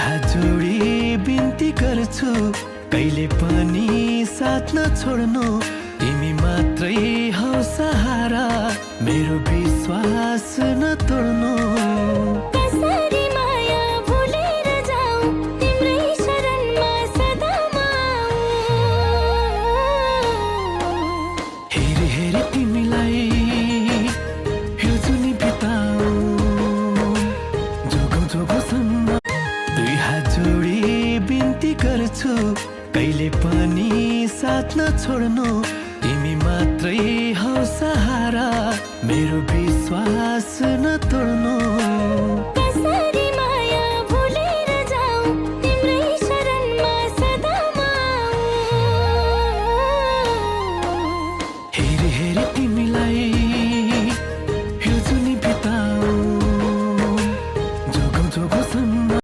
हात जोडी बिन्ती गर्छु कहिले पनि साथ नछोड्नु तिमी मात्रै हौ सहारा मेरो विश्वास नतोड्नु कसरी माया भुलेर जाऊ तिम्रै शरणमा सदा हेरी हेरी तिमीलाई हिउँझुनी बिताऊ जोगो जोगोसम्म दुई हात जोडी बिन्ती गर्छु कहिले पनि साथ नछोड्नु तिमी मात्रै हौ सहारा मेरो विश्वास नतोड्नु